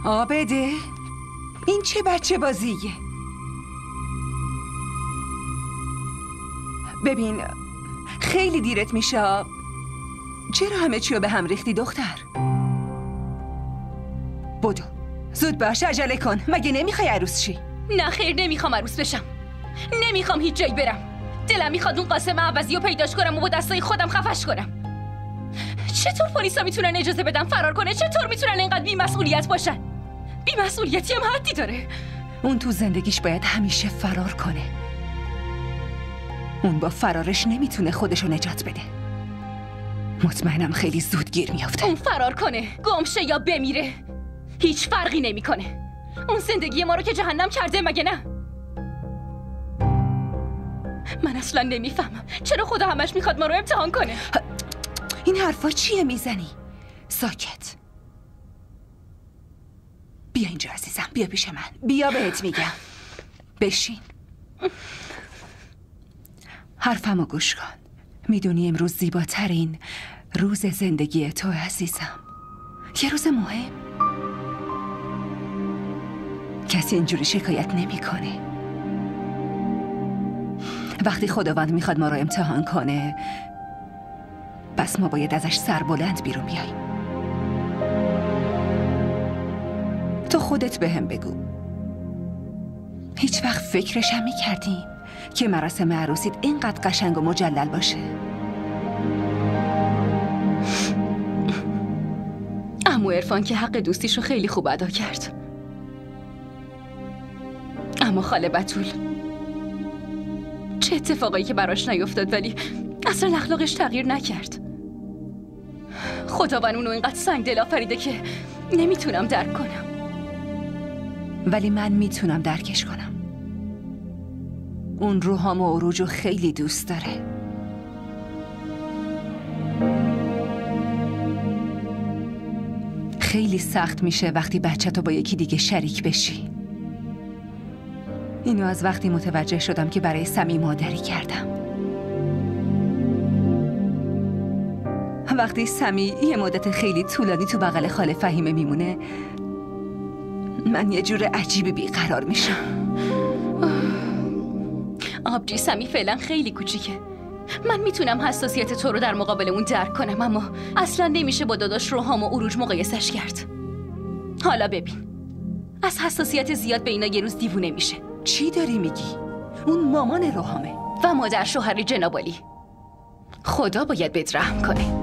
آبده؟ این چه بچه بازیه؟ ببین خیلی دیرت میشه. چرا همه چی رو به هم ریختی دختر؟ بدو زود باش، عجله کن. مگه نمیخوای عروس شی؟ نه خیر، نمیخوام عروس بشم. نمیخوام هیچ جایی برم. دلم میخواد اون قاسم عوضی رو پیداش کنم و با دستای خودم خفش کنم. چطور پلیسا میتونن اجازه بدن فرار کنه؟ چطور میتونن اینقدر بی‌مسئولیت باشن؟ بی‌مسئولیتی هم حدی داره. اون تو زندگیش باید همیشه فرار کنه. اون با فرارش نمیتونه خودشو نجات بده. مطمئنم خیلی زود گیر میافته. اون فرار کنه، گمشه یا بمیره، هیچ فرقی نمیکنه. اون زندگی ما رو که جهنم کرده، مگه نه؟ من اصلا نمیفهمم چرا خدا همش میخواد ما رو امتحان کنه. این حرفا چیه میزنی؟ ساکت. بیا اینجا عزیزم، بیا پیش من. بیا بهت میگم. بشین. حرفمو گوش کن. میدونی امروز زیباترین روز زندگی تو عزیزم. یه روز مهم. کسی اینجوری شکایت نمیکنه. وقتی خداوند میخواد ما رو امتحان کنه، پس ما باید ازش سربلند بیرون بیاییم. تو خودت بهم بگو، هیچ وقت فکرش هم میکردیم که مراسم عروسیت اینقدر قشنگ و مجلل باشه؟ عمو عرفان که حق دوستیشو خیلی خوب ادا کرد، اما خاله بتول چه اتفاقایی که براش نیفتاد، ولی اصلا اخلاقش تغییر نکرد. خداوند اونو اینقدر سنگ دل آفریده که نمیتونم درک کنم. ولی من میتونم درکش کنم. اون روحام و عروجو خیلی دوست داره. خیلی سخت میشه وقتی بچه تو با یکی دیگه شریک بشی. اینو از وقتی متوجه شدم که برای سمی مادری کردم. وقتی سمی یه مدت خیلی طولانی تو بغل خاله فهیمه میمونه، من یه جور عجیبی بیقرار میشم. آبجی، سمی فعلا خیلی کوچیکه. من میتونم حساسیت تو رو در مقابل اون درک کنم، اما اصلا نمیشه با داداش روحام و عروج مقایسش کرد. حالا ببین، از حساسیت زیاد به اینا یه روز دیوونه میشه. چی داری میگی؟ اون مامان روحامه و مادر شوهر جناب عالی. خدا باید بهت رحم کنه.